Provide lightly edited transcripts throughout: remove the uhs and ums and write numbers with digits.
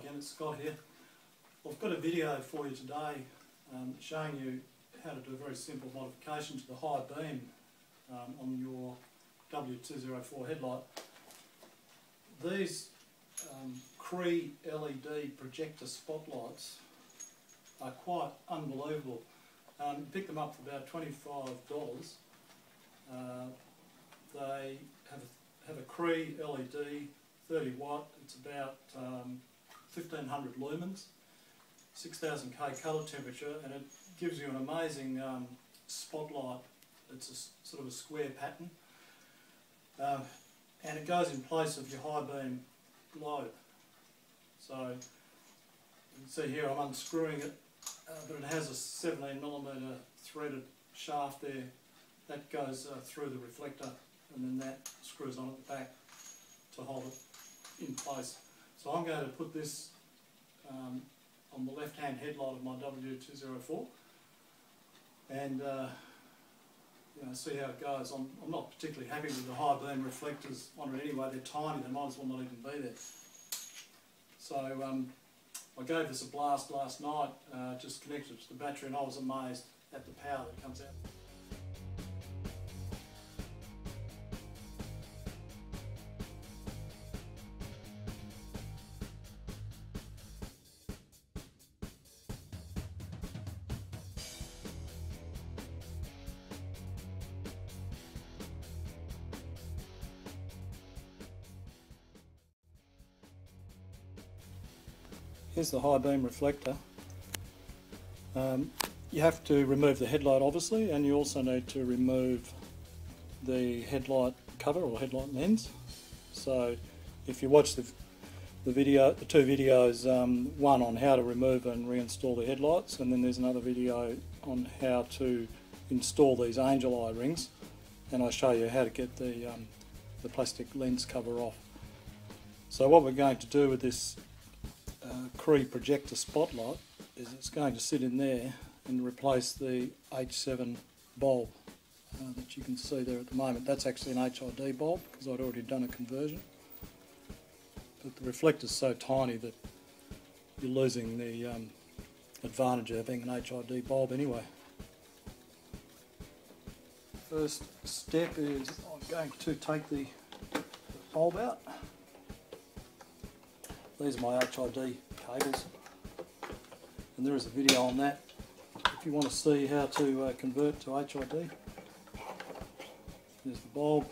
again, it's Scott here. I've got a video for you today showing you how to do a very simple modification to the high beam on your W204 headlight. These CREE LED projector spotlights are quite unbelievable. You pick them up for about $25. They have a CREE LED 30 watt, it's about 1500 lumens, 6000 K colour temperature, and it gives you an amazing spotlight. It's a sort of a square pattern, and it goes in place of your high beam globe. So you can see here I'm unscrewing it, but it has a 17mm threaded shaft there that goes through the reflector, and then that screws on at the back to hold it in place. So I'm going to put this on the left hand headlight of my W204 and see how it goes. I'm not particularly happy with the high beam reflectors on it anyway. They're tiny, they might as well not even be there. So I gave this a blast last night, just connected it to the battery, and I was amazed at the power that comes out. Here's the high beam reflector. You have to remove the headlight obviously, and you also need to remove the headlight cover or headlight lens. So if you watch the two videos, one on how to remove and reinstall the headlights, and then there's another video on how to install these angel eye rings, and I show you how to get the plastic lens cover off. So what we're going to do with this CREE projector spotlight is it's going to sit in there and replace the H7 bulb that you can see there at the moment. That's actually an HID bulb because I'd already done a conversion, but the reflector's so tiny that you're losing the advantage of having an HID bulb anyway. First step is I'm going to take the bulb out. These are my HID cables, and there is a video on that if you want to see how to convert to HID. There's the bulb,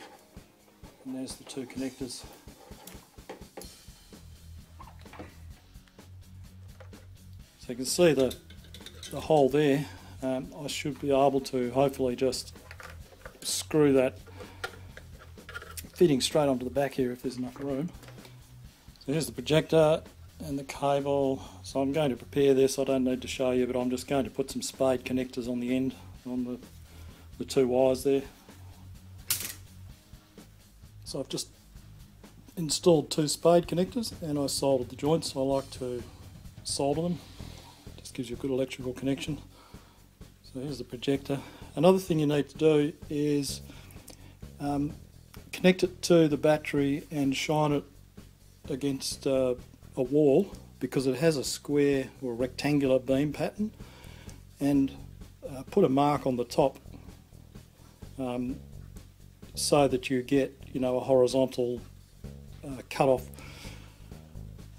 and there's the two connectors. So you can see the hole there. I should be able to hopefully just screw that fitting straight onto the back here if there's enough room. So here's the projector and the cable. So I'm going to prepare this, I don't need to show you, but I'm just going to put some spade connectors on the end, on the two wires there. So I've just installed two spade connectors and I soldered the joints. I like to solder them, just gives you a good electrical connection. So here's the projector. Another thing you need to do is connect it to the battery and shine it against a wall, because it has a square or rectangular beam pattern, and put a mark on the top so that you get a horizontal cut off.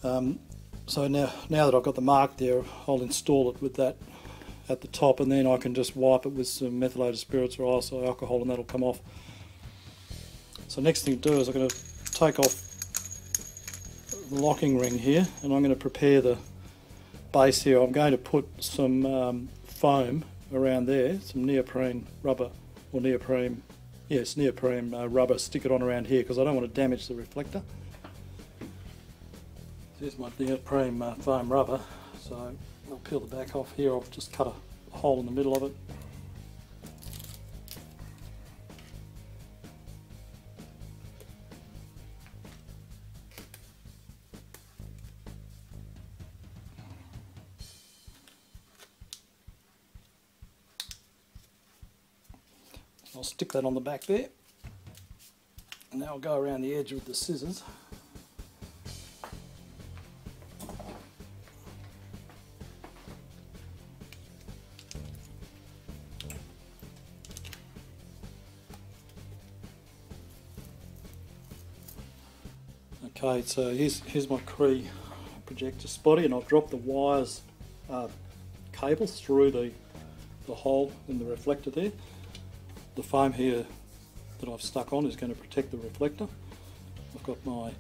So now that I've got the mark there, I'll install it with that at the top, and then I can just wipe it with some methylated spirits or iso alcohol, and that'll come off. So next thing to do is I'm going to take off the locking ring here, and I'm going to prepare the base here. I'm going to put some foam around there, some neoprene rubber, or neoprene, yes, neoprene rubber, stick it on around here because I don't want to damage the reflector. Here's my neoprene foam rubber, so I'll peel the back off here. I've just cut a hole in the middle of it. I'll stick that on the back there, and now I'll go around the edge with the scissors. Okay, so here's my CREE projector spotty, and I've dropped the wires, cables through the hole in the reflector there. The foam here that I've stuck on is going to protect the reflector. I've got my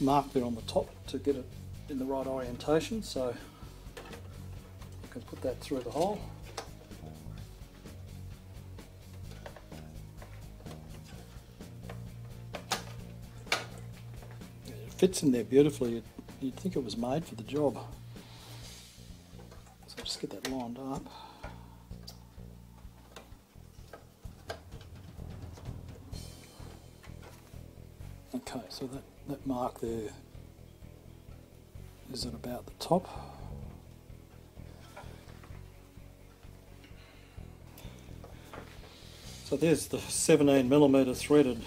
mark there on the top to get it in the right orientation, so I can put that through the hole. It fits in there beautifully. You'd think it was made for the job. So just get that lined up. Okay, so that mark there is at about the top. So there's the 17mm threaded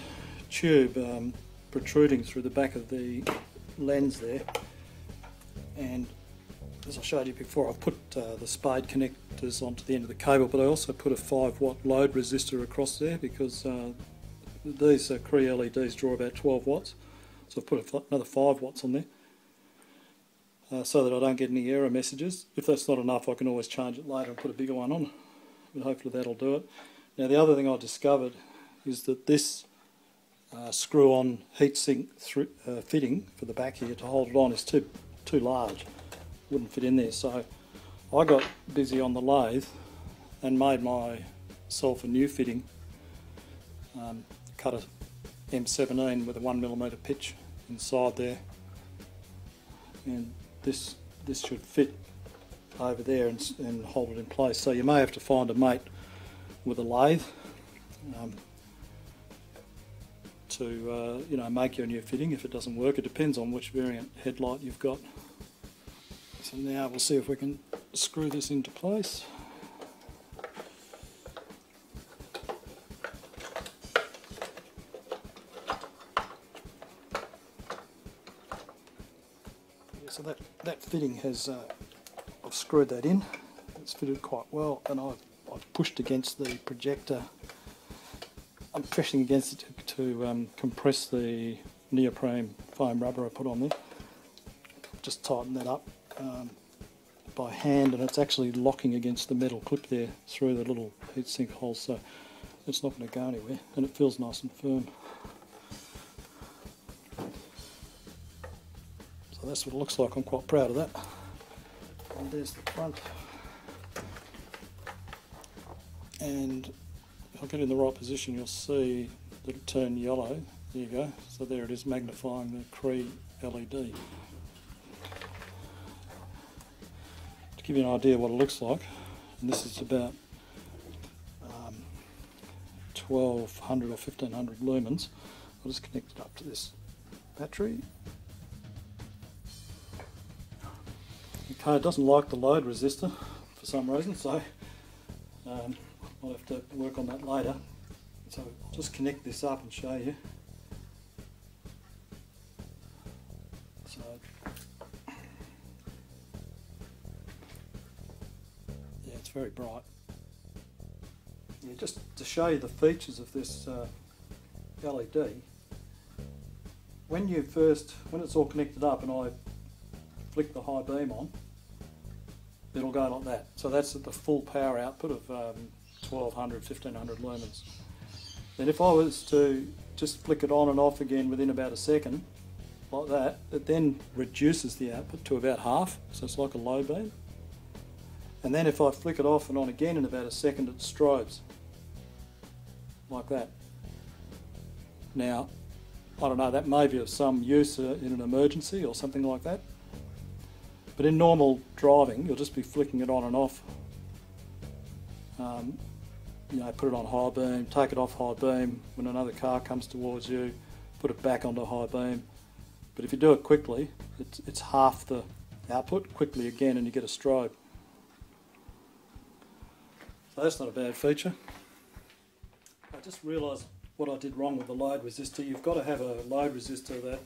tube protruding through the back of the lens there, and as I showed you before, I've put the spade connectors onto the end of the cable, but I also put a 5-watt load resistor across there because these CREE LEDs draw about 12 watts, so I've put another 5 watts on there so that I don't get any error messages. If that's not enough, I can always change it later and put a bigger one on, but hopefully that'll do it. Now the other thing I discovered is that this screw-on heatsink fitting for the back here to hold it on is too large. Wouldn't fit in there, so I got busy on the lathe and made myself a new fitting. Cut a M17 with a 1mm pitch inside there, and this should fit over there and hold it in place. So you may have to find a mate with a lathe to make your new fitting if it doesn't work. It depends on which variant headlight you've got. So now we'll see if we can screw this into place. So that fitting has, I've screwed that in. It's fitted quite well, and I've pushed against the projector. I'm pressing against it to compress the neoprene foam rubber I put on there. Just tighten that up by hand, and it's actually locking against the metal clip there through the little heatsink hole, so it's not going to go anywhere, and it feels nice and firm. So that's what it looks like. I'm quite proud of that. And there's the front. And if I get in the right position, you'll see that it turned yellow. There you go. So there it is, magnifying the CREE LED. To give you an idea what it looks like, and this is about 1200 or 1500 lumens. I'll just connect it up to this battery. Okay, it doesn't like the load resistor for some reason, so I'll have to work on that later. So I'll just connect this up and show you. So yeah, it's very bright. Yeah, just to show you the features of this LED, when it's all connected up and I flick the high beam on, it'll go like that. So that's at the full power output of 1200, 1500 lumens. Then if I was to just flick it on and off again within about a second, like that, it then reduces the output to about half, so it's like a low beam. And then if I flick it off and on again in about a second, it strobes, like that. Now, I don't know, that may be of some use in an emergency or something like that. But in normal driving, you'll just be flicking it on and off. Put it on high beam, take it off high beam. When another car comes towards you, put it back onto high beam. But if you do it quickly, it's half the output, quickly again, and you get a strobe. So that's not a bad feature. I just realised what I did wrong with the load resistor. You've got to have a load resistor that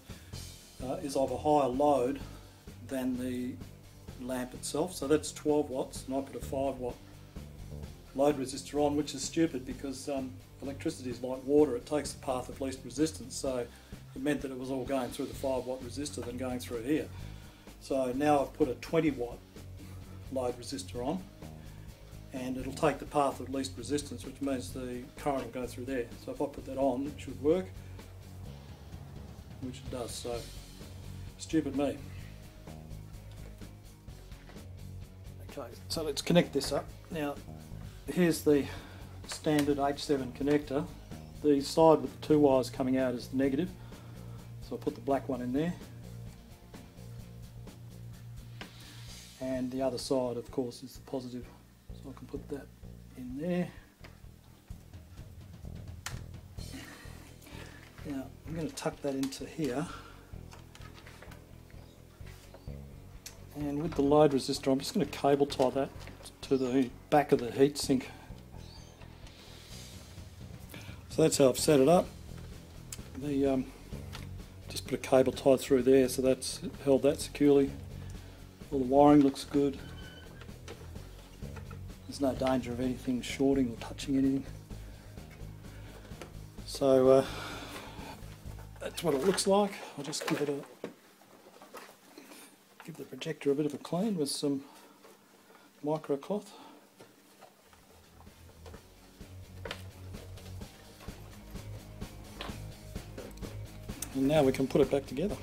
is of a higher load than the lamp itself. So that's 12 watts, and I put a 5-watt load resistor on, which is stupid because electricity is like water. It takes the path of least resistance. So it meant that it was all going through the 5-watt resistor than going through here. So now I've put a 20-watt load resistor on, and it'll take the path of least resistance, which means the current will go through there. So if I put that on, it should work, which it does. So stupid me. Okay, so let's connect this up. Now here's the standard H7 connector. The side with the 2 wires coming out is the negative, so I'll put the black one in there, and the other side of course is the positive, so I can put that in there. Now I'm going to tuck that into here, and with the load resistor I'm just going to cable tie that to the back of the heatsink. So that's how I've set it up. Just put a cable tied through there, so that's held that securely. All the wiring looks good. There's no danger of anything shorting or touching anything. So that's what it looks like. I'll just give the projector a bit of a clean with some micro cloth. And now we can put it back together.